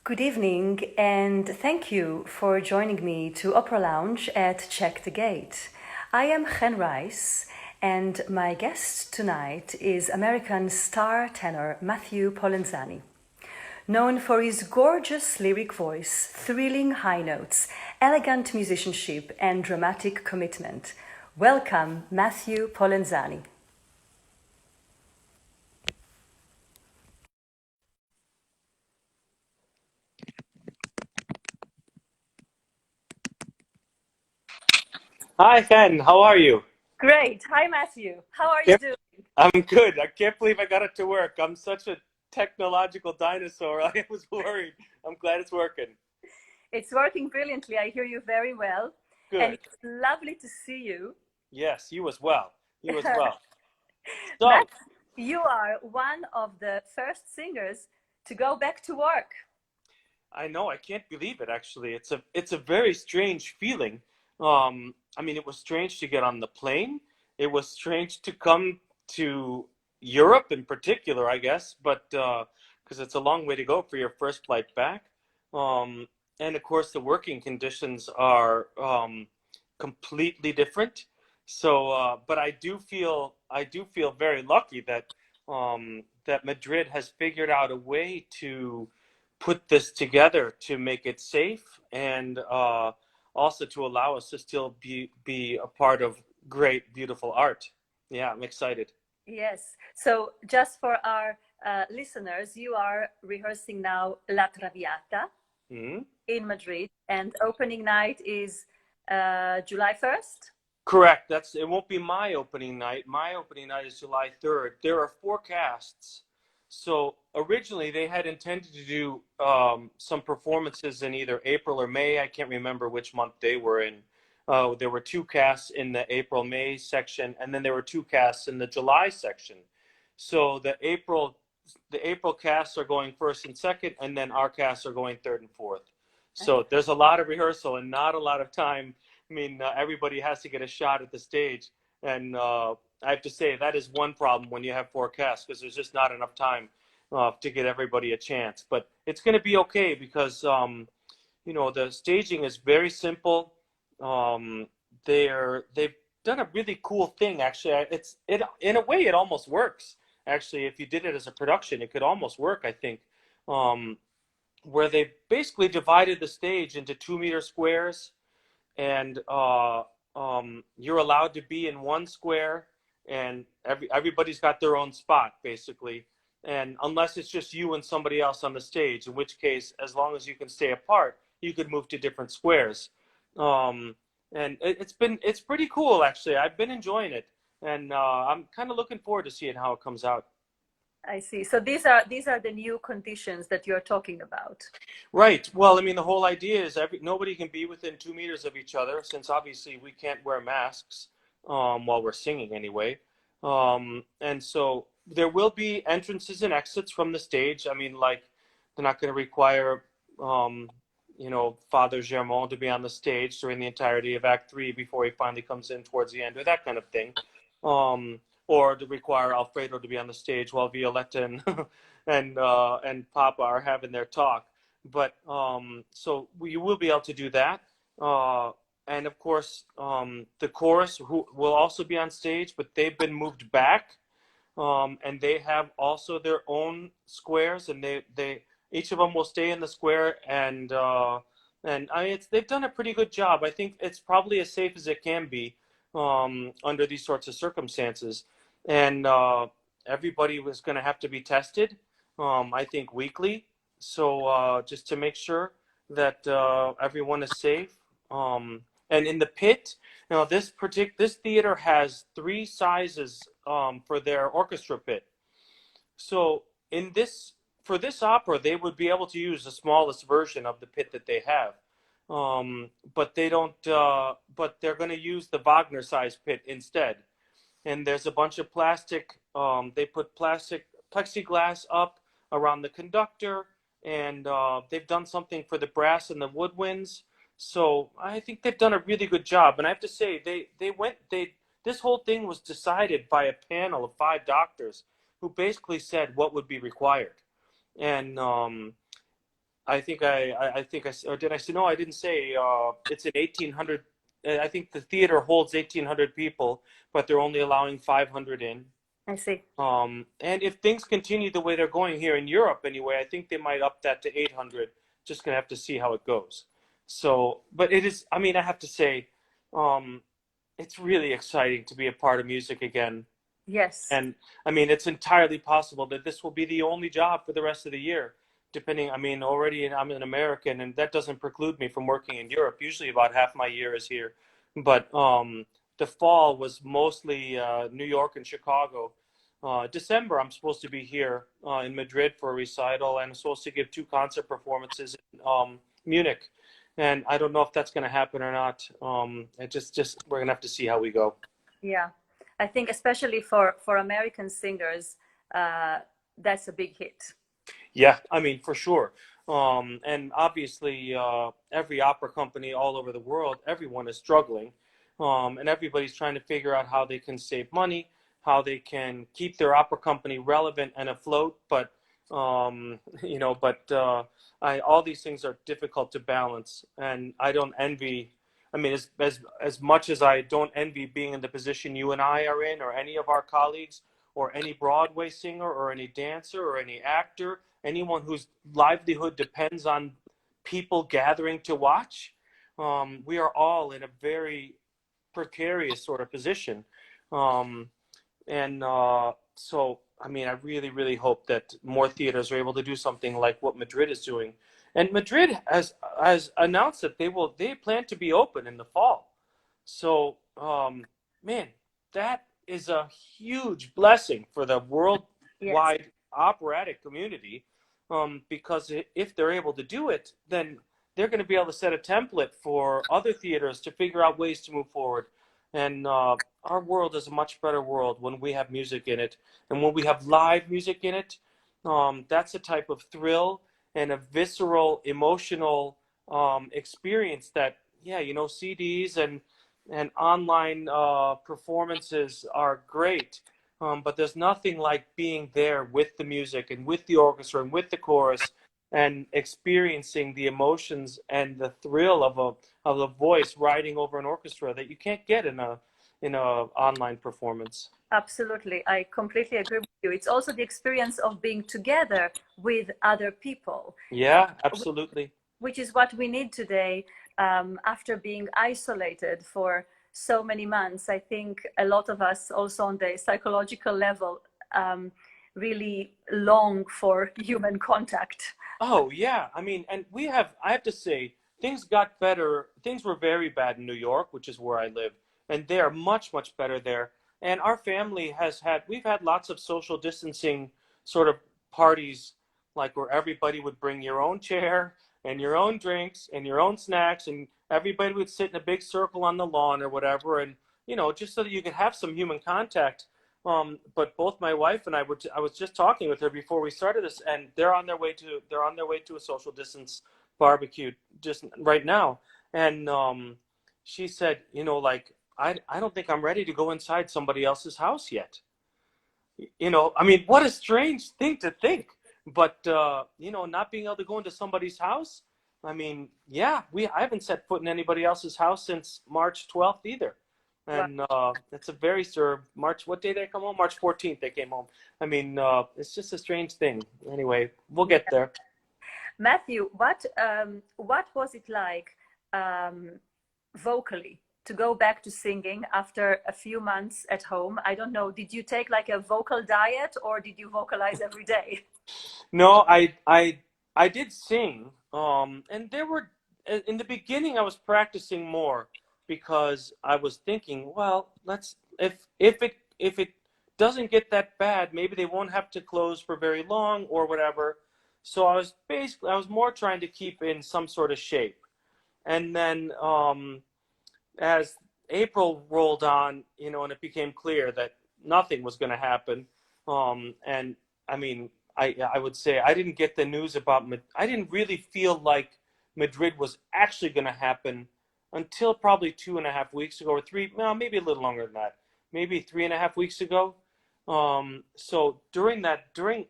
Good evening, and thank you for joining me to Opera Lounge at Check the Gate. I am Chen Reiss, and my guest tonight is American star tenor Matthew Polenzani. Known for his gorgeous lyric voice, thrilling high notes, elegant musicianship, and dramatic commitment, welcome Matthew Polenzani. Hi, Ken. How are you? Great. Hi, Matthew. How are you Yep. doing? I'm good. I can't believe I got it to work. I'm such a technological dinosaur. I was worried. I'm glad it's working. It's working brilliantly. I hear you very well. And Good. it's lovely to see you. Yes, you as well. You as well. Matt, So, you are one of the first singers to go back to work. I know I can't believe it actually. It's a very strange feeling. I mean, it was strange to get on the plane. It was strange to come to Europe in particular, I guess, but because it's a long way to go for your first flight back. Um, and of course, the working conditions are completely different. So, but I do feel very lucky that that Madrid has figured out a way to put this together to make it safe and also to allow us to still be a part of great, beautiful art. Yeah, I'm excited. Yes. So, just for our listeners, you are rehearsing now La Traviata Mhm. in Madrid, and opening night is July 1st. Correct. That's it. Won't be my opening night. My opening night is July 3rd. There are four casts. So originally they had intended to do some performances in either April or May. I can't remember which month they were in. There were two casts in the April-May section, and then there were two casts in the July section. So the April casts are going first and second, and then our casts are going third and fourth. So there's a lot of rehearsal and not a lot of time. I mean, everybody has to get a shot at the stage, and I have to say that is one problem when you have four casts because there's just not enough time to get everybody a chance. But it's going to be okay because the staging is very simple. Um, they've done a really cool thing actually. It in a way it almost works actually. If you did it as a production, it could almost work. I think. Um, where they basically divided the stage into 2 meter squares and you're allowed to be in one square, and everybody's got their own spot basically, and unless it's just you and somebody else on the stage, in which case, as long as you can stay apart, you could move to different squares. Um, and it's pretty cool actually. I've been enjoying it, and I'm kind of looking forward to seeing how it comes out. I see. So these are the new conditions that you're talking about. Right. Well, I mean, the whole idea is nobody can be within 2 meters of each other, since obviously we can't wear masks while we're singing anyway. And so there will be entrances and exits from the stage. I mean, like they're not going to require, um, Father Germont to be on the stage during the entirety of Act Three before he finally comes in towards the end, or that kind of thing. Or to require Alfredo to be on the stage while Violetta and and Papa are having their talk. But so you will be able to do that. Uh, and of course, the chorus who will also be on stage, but they've been moved back, and they have also their own squares, and they each of them will stay in the square, and they've done a pretty good job. I think it's probably as safe as it can be under these sorts of circumstances, and everybody was going to have to be tested, I think weekly, so just to make sure that everyone is safe. And in the pit, this theater has three sizes for their orchestra pit. So in this for this opera, they would be able to use the smallest version of the pit that they have. But they don't. But they're going to use the Wagner size pit instead. And there's a bunch of plastic. They put plastic plexiglass up around the conductor, and they've done something for the brass and the woodwinds. So I think they've done a really good job. And I have to say, they this whole thing was decided by a panel of five doctors who basically said what would be required. And or did I say, no, I didn't say, it's an 1800, I think the theater holds 1800 people, but they're only allowing 500 in. I see. And if things continue the way they're going here in Europe anyway, I think they might up that to 800. Just gonna have to see how it goes. So, but it is, I mean, I have to say, um, it's really exciting to be a part of music again. Yes. And I mean, it's entirely possible that this will be the only job for the rest of the year. Depending, I mean, already I'm an American, and that doesn't preclude me from working in Europe. Usually, about half my year is here, but the fall was mostly New York and Chicago. December, I'm supposed to be here in Madrid for a recital, and I'm supposed to give 2 concert performances in Munich. And I don't know if that's going to happen or not. It just we're going to have to see how we go. Yeah. I think especially for American singers, that's a big hit. Yeah, I mean, for sure. And obviously, every opera company all over the world, everyone is struggling. And everybody's trying to figure out how they can save money, how they can keep their opera company relevant and afloat. But, all these things are difficult to balance. And I don't envy, I mean, as much as I don't envy being in the position you and I are in, or any of our colleagues, or any Broadway singer, or any dancer, or any actor, anyone whose livelihood depends on people gathering to watch, we are all in a very precarious sort of position. Um, so, I mean, I really, really hope that more theaters are able to do something like what Madrid is doing. And Madrid has announced that they plan to be open in the fall. So, man, that is a huge blessing for the worldwide Yes. operatic community, because if they're able to do it, then they're going to be able to set a template for other theaters to figure out ways to move forward. And our world is a much better world when we have music in it, and when we have live music in it. That's a type of thrill and a visceral, emotional experience that, yeah, CDs and online performances are great. But there's nothing like being there with the music and with the orchestra and with the chorus, and experiencing the emotions and the thrill of a voice riding over an orchestra that you can't get in a online performance. Absolutely. I completely agree with you. It's also the experience of being together with other people. Yeah, absolutely. Which is what we need today, after being isolated for so many months. I think a lot of us also on the psychological level really long for human contact. Oh, yeah. I mean, and I have to say, things got better. Things were very bad in New York, which is where I live, and they are much, much better there. And our family we've had lots of social distancing sort of parties, like where everybody would bring your own chair and your own drinks and your own snacks, and everybody would sit in a big circle on the lawn or whatever, and just so that you could have some human contact. But both my wife and I was just talking with her before we started this, and they're on their way to a social distance barbecue just right now. And she said, like, I don't think I'm ready to go inside somebody else's house yet. I mean, what a strange thing to think. But not being able to go into somebody's house. I mean, yeah, I haven't set foot in anybody else's house since March 12th either. And it's a very March. What day did they come home? March 14th they came home. I mean, it's just a strange thing. Anyway, we'll get there. Matthew, what was it like vocally to go back to singing after a few months at home? I don't know. Did you take like a vocal diet, or did you vocalize every day? No, I did sing. And there were, in the beginning I was practicing more, because I was thinking, well, if it doesn't get that bad, maybe they won't have to close for very long or whatever. So I was more trying to keep in some sort of shape. And then as April rolled on, and it became clear that nothing was going to happen. And I mean, I would say I didn't get the news about, I didn't really feel like Madrid was actually going to happen until probably 2.5 weeks ago, or three, well, maybe a little longer than that, maybe 3.5 weeks ago. So during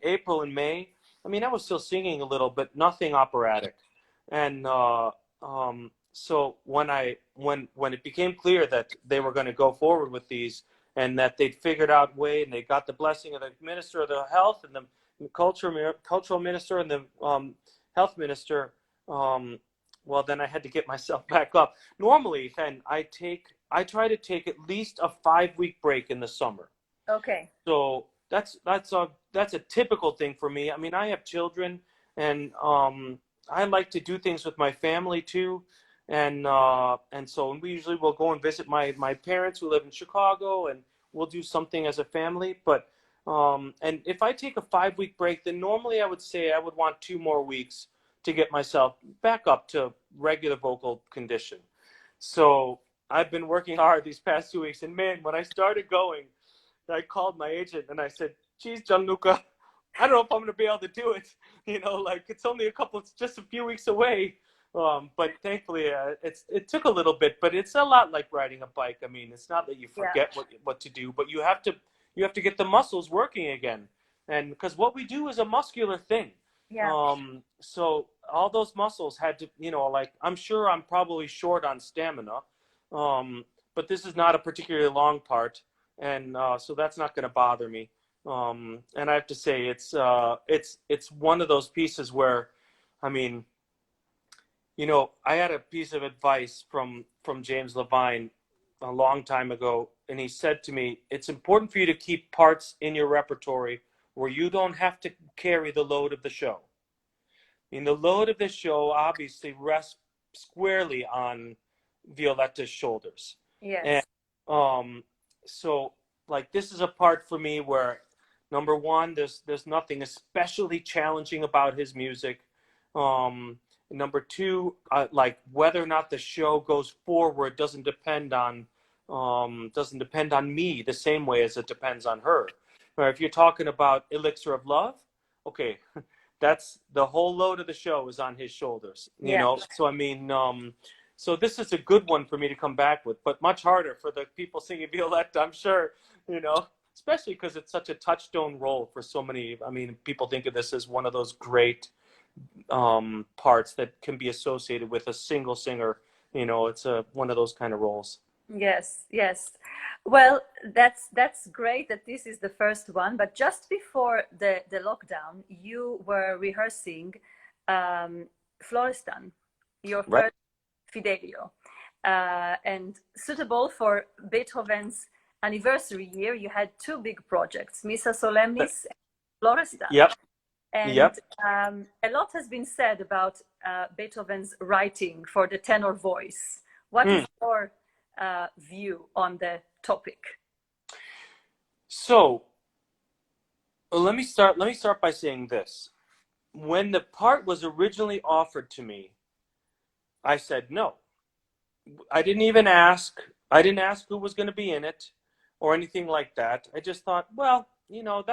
April and May, I mean, I was still singing a little, but nothing operatic. And so when it became clear that they were going to go forward with these, and that they'd figured out way, and they got the blessing of the minister of the health and the cultural minister and the health minister, well, then I had to get myself back up. Normally, then I try to take at least a 5-week break in the summer. Okay. So that's a typical thing for me. I mean, I have children, and I like to do things with my family too, and so we usually will go and visit my parents who live in Chicago, and we'll do something as a family. But and if I take a 5-week break, then normally I would say I would want 2 more weeks to get myself back up to regular vocal condition. So I've been working hard these past 2 weeks, and man, when I started going, I called my agent and I said, geez, Gianluca, I don't know if I'm going to be able to do it. You know, like it's only it's just a few weeks away. But thankfully, it took a little bit, but it's a lot like riding a bike. I mean, it's not that you forget what to do, but you have to get the muscles working again. And because what we do is a muscular thing. Yeah. So all those muscles had to, you know, like I'm sure I'm probably short on stamina. But this is not a particularly long part. And so that's not going to bother me. And I have to say, it's one of those pieces where, I mean, you know, I had a piece of advice from James Levine a long time ago, and he said to me, it's important for you to keep parts in your repertory where you don't have to carry the load of the show. I mean, the load of the show obviously rests squarely on Violetta's shoulders. Yes. And so like this is a part for me where number one, there's nothing especially challenging about his music. Number two, like whether or not the show goes forward doesn't depend on me the same way as it depends on her. Or if you're talking about Elixir of Love, okay, that's the whole load of the show is on his shoulders, you know. So I mean, so this is a good one for me to come back with, but much harder for the people singing Violetta, I'm sure, you know, especially because it's such a touchstone role for so many. I mean, people think of this as one of those great parts that can be associated with a single singer. You know, it's one of those kind of roles. Yes, yes. Well, that's great that this is the first one. But just before the lockdown, you were rehearsing Florestan, your Right. first Fidelio, and suitable for Beethoven's anniversary year. You had 2 big projects, Missa Solemnis and Florestan. Yep. And Yep. A lot has been said about Beethoven's writing for the tenor voice. What is your view on the topic? So let me start by saying this. When the part was originally offered to me, I said no. I didn't even ask. I didn't ask who was going to be in it or anything like that. I just thought, well, you know,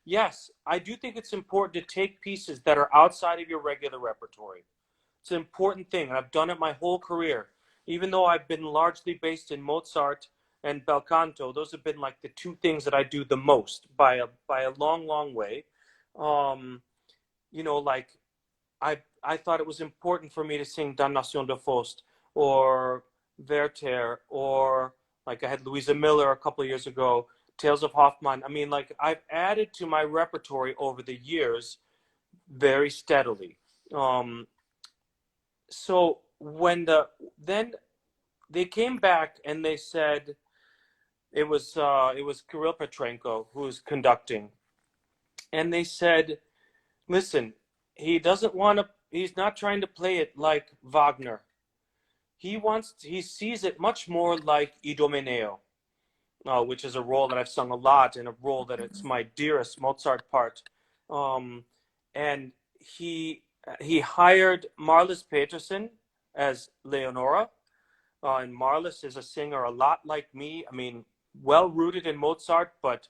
yes, I do think it's important to take pieces that are outside of your regular repertory. It's an important thing, and I've done it my whole career. Even though I've been largely based in Mozart and bel canto, those have been like the 2 things that I do the most by a long, long way. You know, like I thought it was important for me to sing Damnation de Faust or Werther, or like I had Louisa Miller a couple of years ago, Tales of Hoffmann. I mean, like I've added to my repertory over the years very steadily. So when then they came back and they said it was Kirill Petrenko who was conducting, and they said, listen, he's not trying to play it like Wagner. He sees it much more like Idomeneo, which is a role that I've sung a lot, and a role that it's my dearest Mozart part. And he hired Marlis Peterson as Leonora, and Marlis is a singer a lot like me. I mean, well rooted in Mozart, but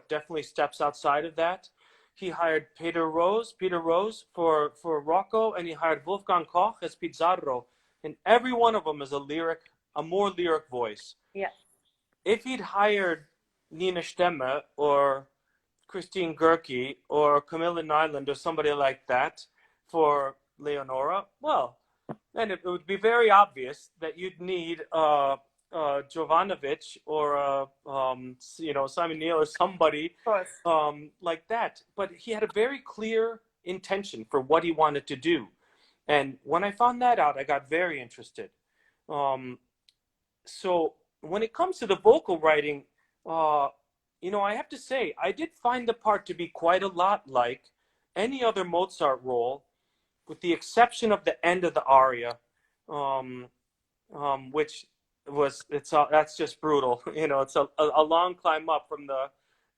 definitely steps outside of that. He hired Peter Rose for Rocco, and he hired Wolfgang Koch as Pizarro, and every one of them is a more lyric voice. Yeah. If he'd hired Nina Stemme or Christine Goerke or Camilla Nyland or somebody like that for Leonora, well, then it would be very obvious that you'd need Jovanovic or Simon Neil or somebody Of course. like that. But he had a very clear intention for what he wanted to do, and when I found that out, I got very interested. So when it comes to the vocal writing, I have to say I did find the part to be quite a lot like any other Mozart role, with the exception of the end of the aria, which that's just brutal. It's a long climb up from the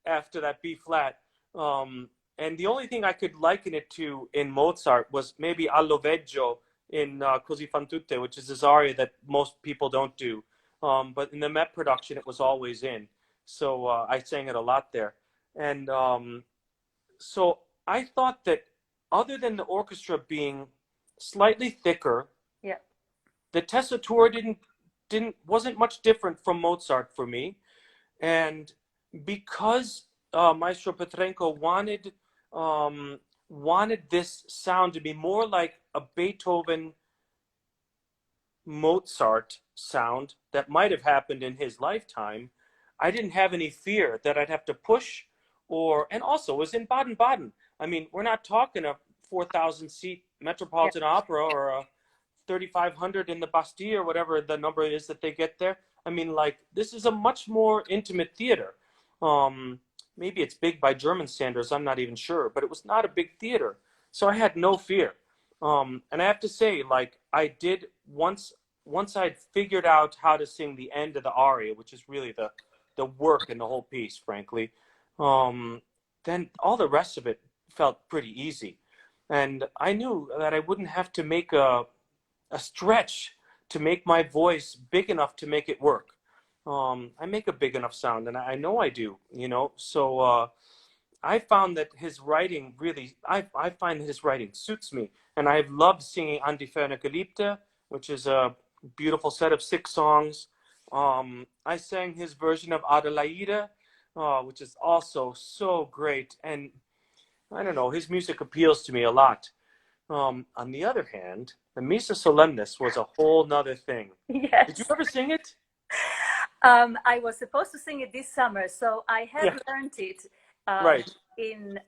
after that B flat. And the only thing I could liken it to in Mozart was maybe Alloveggio in Così fan tutte, which is this aria that most people don't do. But in the Met production, it was always in. So I sang it a lot there. And so I thought that other than the orchestra being slightly thicker, yeah, the tessitura wasn't much different from Mozart for me. And because Maestro Petrenko wanted this sound to be more like a Beethoven Mozart sound that might have happened in his lifetime, I didn't have any fear that I'd have to push and also it was in Baden-Baden. I mean, we're not talking a 4,000 seat Metropolitan Opera or a 3,500 in the Bastille or whatever the number is that they get there. I mean, like, this is a much more intimate theater. Maybe it's big by German standards, I'm not even sure, but it was not a big theater. So I had no fear. And I have to say, like, I did once I'd figured out how to sing the end of the aria, which is really the work in the whole piece, frankly, then all the rest of it felt pretty easy. And I knew that I wouldn't have to make a stretch to make my voice big enough to make it work. I make a big enough sound, and I know I do, So I found that his writing really, I find his writing suits me. And I've loved singing An die ferne Geliebte, which is a beautiful set of 6 songs. I sang his version of Adelaide, which is also so great. And I don't know, his music appeals to me a lot. On the other hand, the Missa Solemnis was a whole nother thing. Yes. Did you ever sing it? I was supposed to sing it this summer, so I have learned it right. in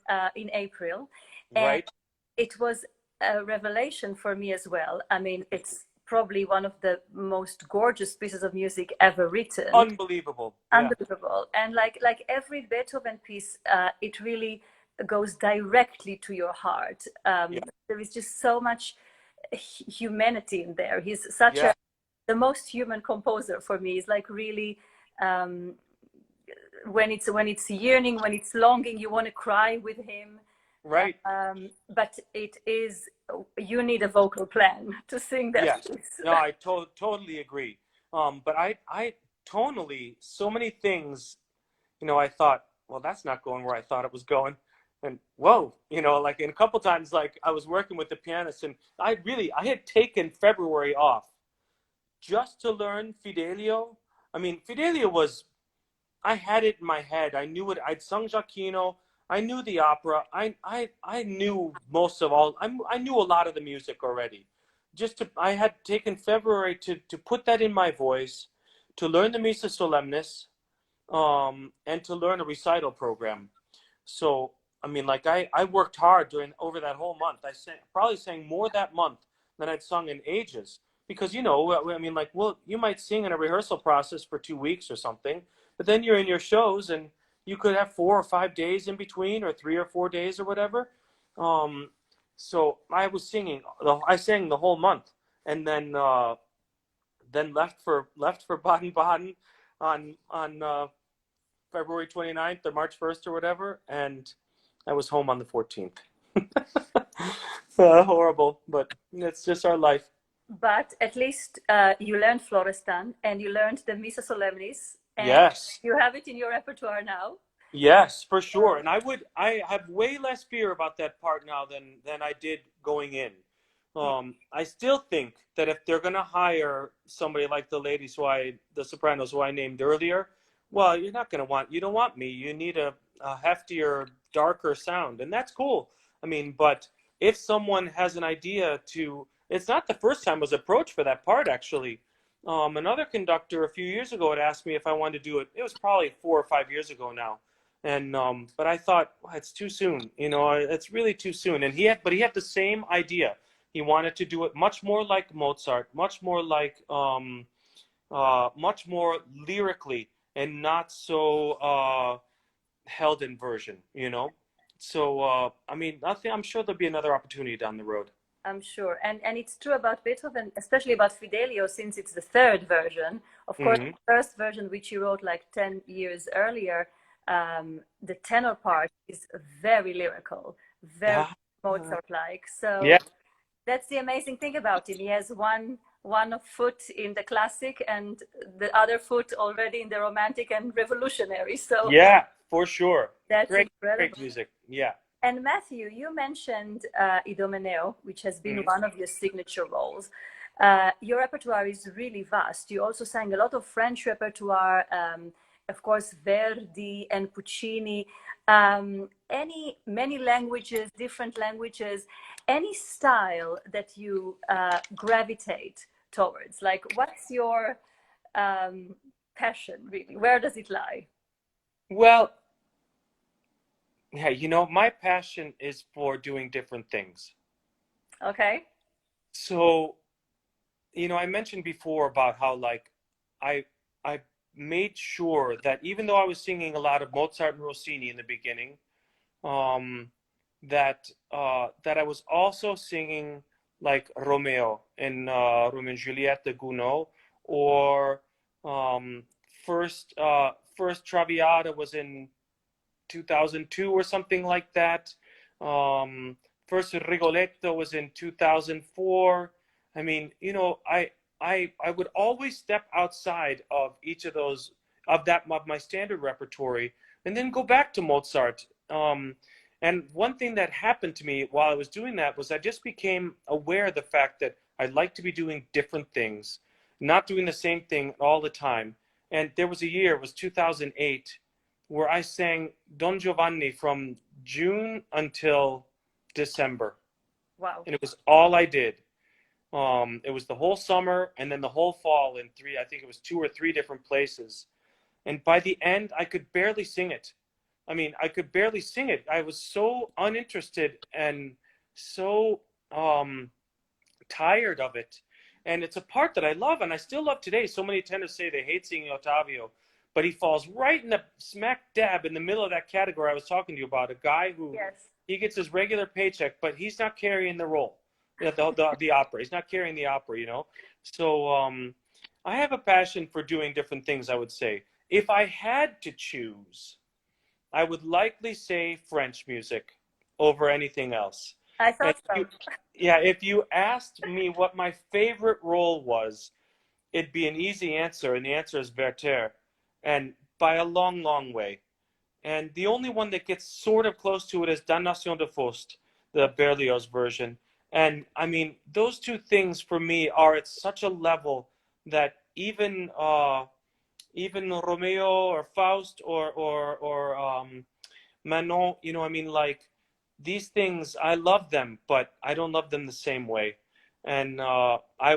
April. And right. It was a revelation for me as well. I mean, it's probably one of the most gorgeous pieces of music ever written. Unbelievable. Unbelievable. And like every Beethoven piece, it really goes directly to your heart. There is just so much humanity in there. He's such the most human composer for me. Is like really when it's yearning, when it's longing, you want to cry with him. Right. But you need a vocal plan to sing that piece. No, I totally agree. But I tonally, so many things, I thought, well, that's not going where I thought it was going. And whoa, like in a couple times, like I was working with the pianist, and I had taken February off just to learn Fidelio. I mean, Fidelio I had it in my head. I knew it. I'd sung Giacchino. I knew the opera. I knew most of all. I knew a lot of the music already. I had taken February to put that in my voice, to learn the Missa Solemnis, and to learn a recital program. So, I mean, like I worked hard over that whole month. I probably sang more that month than I'd sung in ages. Because, I mean, like, well, you might sing in a rehearsal process for 2 weeks or something, but then you're in your shows and you could have 4 or 5 days in between, or 3 or 4 days or whatever. So I was I sang the whole month, and then left for Baden-Baden on February 29th or March 1st or whatever, and I was home on the 14th. Horrible, but it's just our life. But at least you learned Florestan, and you learned the Missa Solemnis. And yes. You have it in your repertoire now. Yes, for sure. And I have way less fear about that part now than I did going in. I still think that if they're going to hire somebody like the sopranos who I named earlier, Well, you don't want me. You need a heftier, darker sound, and that's cool. I mean, but if someone has an idea to, it's not the first time I was approached for that part, actually. Another conductor a few years ago had asked me if I wanted to do it. It was probably 4 or 5 years ago now. And but I thought, well, it's too soon. You know, it's really too soon. And he had the same idea. He wanted to do it much more like Mozart, much more lyrically and not so held in version, you know. So I mean, I'm sure there'll be another opportunity down the road. I'm sure. And it's true about Beethoven, especially about Fidelio, since it's the third version. Of course, Hmm. the first version, which he wrote like 10 years earlier, the tenor part is very lyrical, very Ah, Mozart-like. So yeah, that's the amazing thing about him. He has one foot in the classic and the other foot already in the romantic and revolutionary. So yeah, for sure. that's Great incredible. music. Yeah. And Matthew, you mentioned Idomeneo, which has been Hmm. one of your signature roles. Your repertoire is really vast. You also sang a lot of French repertoire, of course, Verdi and Puccini. Many languages, different languages, any style that you gravitate towards? Like, what's your passion, really? Where does it lie? Well, yeah, you know, my passion is for doing different things. Okay. So, you know, I mentioned before about how like I I made sure that even though I was singing a lot of Mozart and Rossini in the beginning, um, that I was also singing like Romeo in Romeo and Juliet de Gounod, or um, first Traviata was in 2002 or something like that. Um, First Rigoletto was in 2004. I mean, you know, I would always step outside of each of those of my standard repertory and then go back to Mozart. And one thing that happened to me while I was doing that was I just became aware of the fact that I'd like to be doing different things, not doing the same thing all the time. And there was a year, it was 2008, where I sang Don Giovanni from June until December, Wow. and it was all I did. It was the whole summer and then the whole fall in three, I think it was two or three different places. And by the end, I could barely sing it. I mean, I could barely sing it. I was so uninterested and so tired of it. And it's a part that I love and I still love today. So many tenors say they hate singing Ottavio, but he falls right in the smack dab in the middle of that category I was talking to you about. A guy who Yes. he gets his regular paycheck, but he's not carrying the role, the opera. He's not carrying the opera, you know. So I have a passion for doing different things. I would say if I had to choose, I would likely say French music over anything else. I And thought so. yeah, if you asked me what my favorite role was, it'd be an easy answer, and the answer is Werther, and by a long, long way. And the only one that gets sort of close to it is Damnation de Faust, the Berlioz version. And I mean, those two things for me are at such a level that even Romeo or Faust or Manon, you know, I mean, like these things, I love them, but I don't love them the same way. And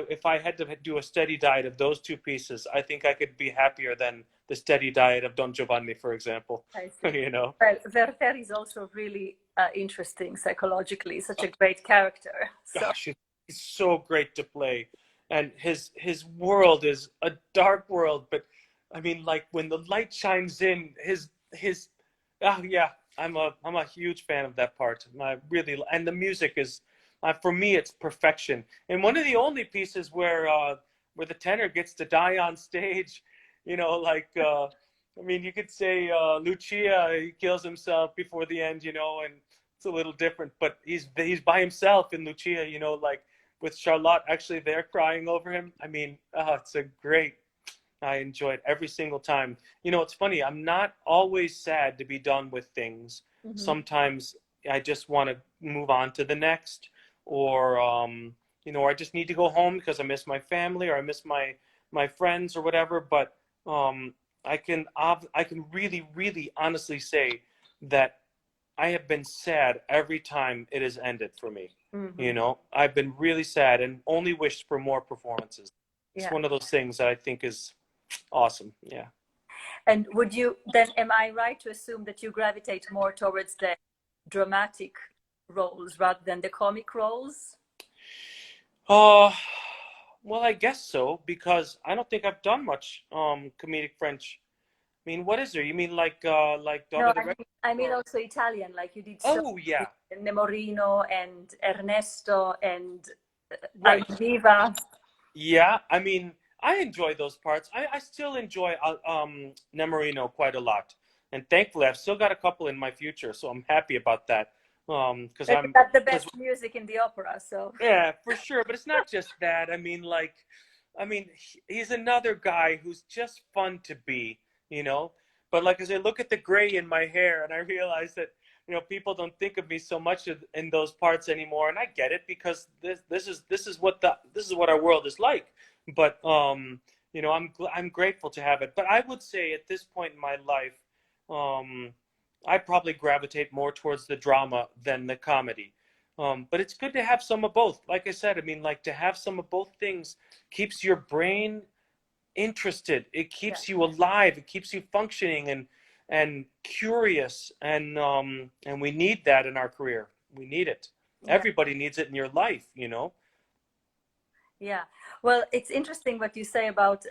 if I had to do a steady diet of those two pieces, I think I could be happier than the steady diet of Don Giovanni, for example. I see. You know, Well, Werther is also really interesting psychologically, such a great character. So, gosh, he's so great to play, and his world is a dark world, but I mean, like when the light shines in, his yeah, I'm a huge fan of that part. I really, and the music is for me it's perfection. And one of the only pieces where the tenor gets to die on stage, you know, like I mean, you could say Lucia, he kills himself before the end, you know, and it's a little different, but he's by himself in Lucia, you know, like with Charlotte actually there crying over him. I mean, it's a great. I enjoy it every single time. You know, it's funny. I'm not always sad to be done with things. mhm. Sometimes I just want to move on to the next, or you know, or I just need to go home because I miss my family or I miss my friends or whatever. But um, I can really, really honestly say that I have been sad every time it has ended for me. Mm-hmm. You know, I've been really sad and only wished for more performances. It's Yeah. one of those things that I think is awesome. Yeah. And would you then, am I right to assume that you gravitate more towards the dramatic roles rather than the comic roles? Uh, well, I guess so because I don't think I've done much comedic French. I mean, what is there? You mean like No, Donna the Red? I mean Or also Italian, like you did so oh with yeah, Nemorino and Ernesto and right. Almaviva. Yeah, I mean, I enjoy those parts. I still enjoy Nemorino quite a lot, and thankfully, I've still got a couple in my future, so I'm happy about that. Because But you I'm got the because best music in the opera, so yeah, for sure. But it's not just that. I mean, like, I mean, he's another guy who's just fun to be, you know. But like, as I look at the gray in my hair, and I realize that people don't think of me so much in those parts anymore, and I get it because this is what our world is like. But I'm grateful to have it. But I would say at this point in my life, um, I probably gravitate more towards the drama than the comedy. But it's good to have some of both. Like I said, I mean, like to have some of both things keeps your brain interested. It yeah, keeps you alive. It keeps you functioning and curious. And we need that in our career. We need it. yeah, Everybody needs it in your life, you know? yeah. Well, it's interesting what you say about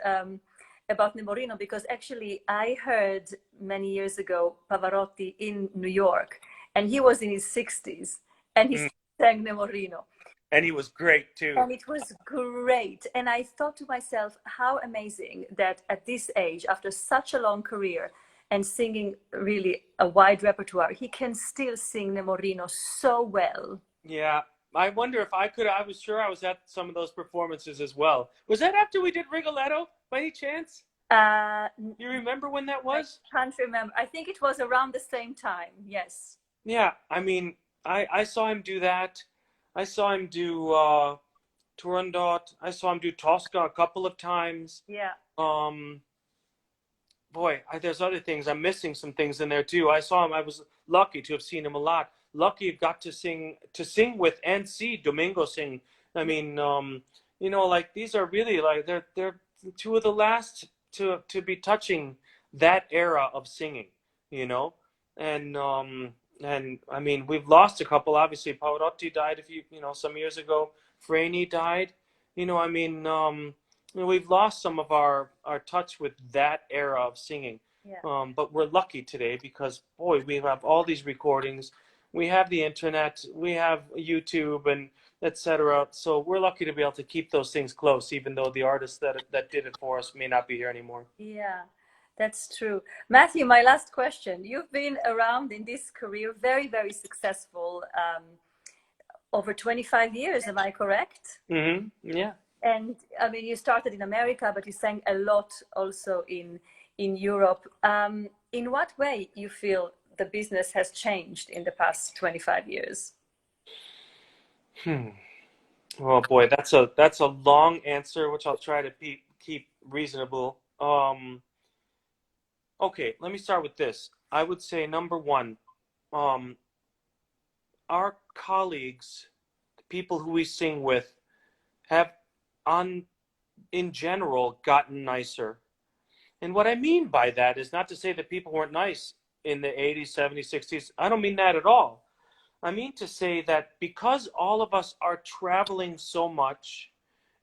Nemorino because actually I heard many years ago Pavarotti in New York, and he was in his 60s, and he Mm. sang Nemorino. And he was great too. And it was great. And I thought to myself, how amazing that at this age, after such a long career and singing really a wide repertoire, he can still sing Nemorino so well. Yeah. I wonder if I could. I was sure I was at some of those performances as well. Was that after we did Rigoletto by any chance? Uh, You remember when that I was? can't remember. I think it was around the same time. Yes. Yeah, I mean, I saw him do that. I saw him do Turandot. I saw him do Tosca a couple of times. Yeah. Um, Boy, there's other things. I'm missing some things in there too. I saw him. I was lucky to have seen him a lot. Lucky got to sing with and see Domingo sing. I mean, like these are really like they're two of the last to be touching that era of singing, you know, and and I mean we've lost a couple. Obviously, Pavarotti died some years ago. Freni died. I mean, we've lost some of our touch with that era of singing. Yeah. But we're lucky today because, boy, we have all these recordings. We have the internet. We have YouTube and etc. So we're lucky to be able to keep those things close, even though the artists that did it for us may not be here anymore. Yeah, that's true. Matthew, my last question. You've been around in this career, very, very successful, over 25 years, am I correct? Yeah. And I mean, you started in America, but you sang a lot also in Europe. In what way you feel the business has changed in the past 25 years? Hmm. Oh boy, that's a long answer, which I'll try to keep reasonable. Okay, let me start with this. I would say number one, um, our colleagues, the people who we sing with, have on in general gotten nicer. And what I mean by that is not to say that people weren't nice in the 80s, 70s, 60s. I don't mean that at all. I mean to say that because all of us are traveling so much,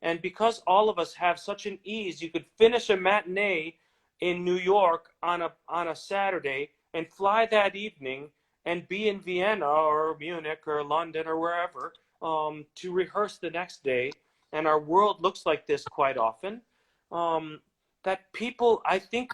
and because all of us have such an ease, you could finish a matinee in New York on a Saturday and fly that evening and be in Vienna or Munich or London or wherever to rehearse the next day. And our world looks like this quite often. That people, I think,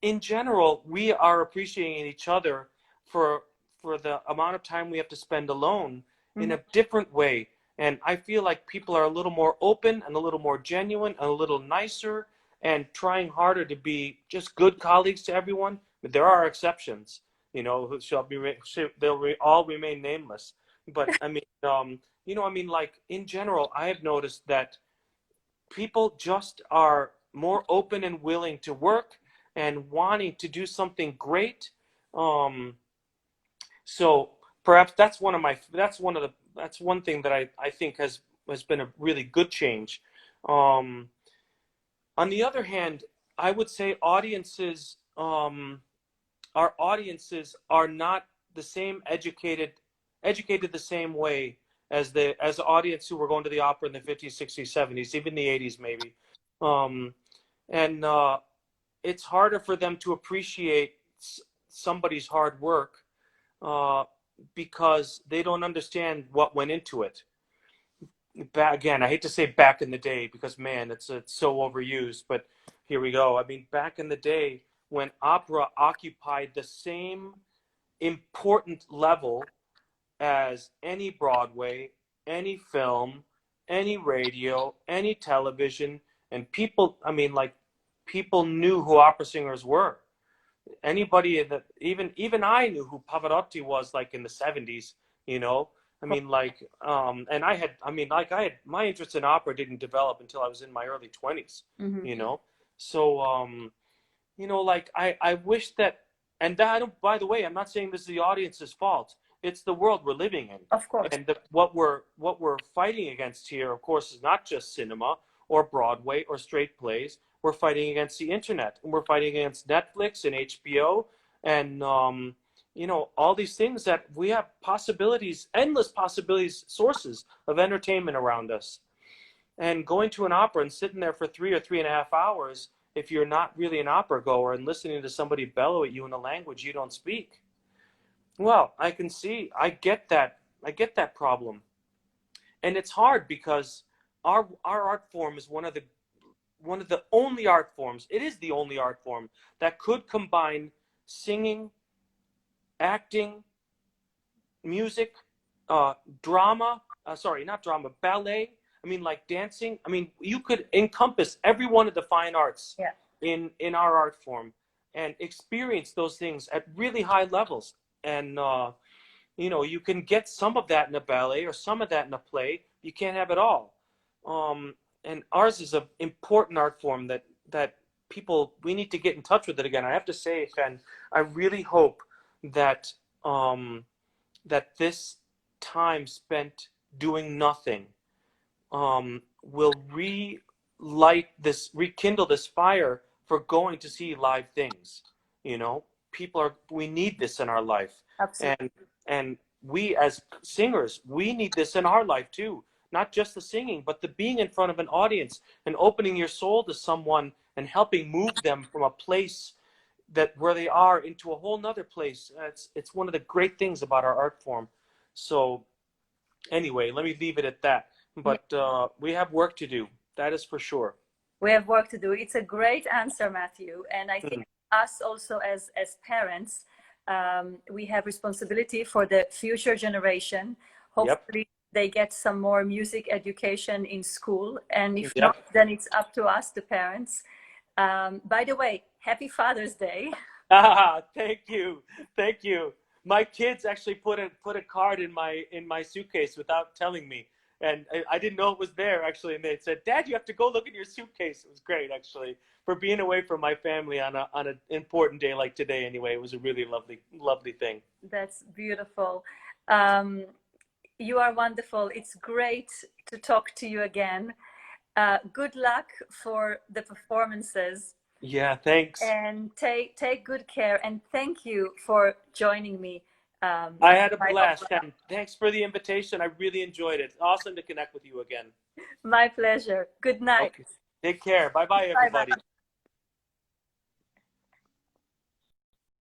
in general, we are appreciating each other for the amount of time we have to spend alone in Mhm. a different way. And I feel like people are a little more open and a little more genuine and a little nicer and trying harder to be just good colleagues to everyone. But there are exceptions, who they'll all remain nameless. But I mean, I mean, like in general, I have noticed that people just are more open and willing to work and wanting to do something great. So perhaps that's one thing that I think has been a really good change. On the other hand, I would say our audiences are not the same educated the same way as the audience who were going to the opera in the 50s, 60s, 70s, even the 80s maybe. And it's harder for them to appreciate somebody's hard work because they don't understand what went into it. Again, I hate to say back in the day because, man, it's so overused, but here we go. I mean, back in the day when opera occupied the same important level as any Broadway, any film, any radio, any television, and people, I mean, like, people knew who opera singers were. Anybody that even I knew who Pavarotti was, like, in the 70s, you know. I mean, like, and I had my interest in opera didn't develop until I was in my early 20s, you know. So, you know, like, I wish that, and that, by the way, I'm not saying this is the audience's fault. It's the world we're living in. Of course. And what we're fighting against here, of course, is not just cinema or Broadway or straight plays. We're fighting against the internet, and we're fighting against Netflix and HBO and you know, all these things that we have possibilities, endless possibilities, sources of entertainment around us. And going to an opera and sitting there for 3 or 3.5 hours, if you're not really an opera goer, and listening to somebody bellow at you in a language you don't speak, well, I get that problem. And it's hard because our art form is one of the only art forms. It is the only art form that could combine singing, acting, music, drama, not drama, ballet. I mean, like, dancing. I mean, you could encompass every one of the fine arts in our art form and experience those things at really high levels. And, you know, you can get some of that in a ballet or some of that in a play. You can't have it all. And ours is an important art form that people, we need to get in touch with it again. I have to say, Chen, I really hope that that this time spent doing nothing will rekindle this fire for going to see live things. You know, we need this in our life. Absolutely. And we as singers, we need this in our life too. Not just the singing, but the being in front of an audience and opening your soul to someone and helping move them from a place where they are into a whole nother place. It's one of the great things about our art form. So anyway, let me leave it at that. But we have work to do. That is for sure. We have work to do. It's a great answer, Matthew. And I think us also as parents, we have responsibility for the future generation. Hopefully they get some more music education in school. And if not, then it's up to us, the parents. By the way, happy Father's Day. Thank you. Thank you. My kids actually put a card in my suitcase without telling me. And I didn't know it was there, actually. And they said, "Dad, you have to go look in your suitcase." It was great, actually, for being away from my family on an important day like today. Anyway, it was a really lovely thing. That's beautiful. You are wonderful. It's great to talk to you again. Good luck for the performances. Yeah, thanks. And take good care. And thank you for joining me. I had a blast, and thanks for the invitation. I really enjoyed it. Awesome to connect with you again. My pleasure. Good night. Okay. Take care. Bye-bye, everybody. Bye-bye.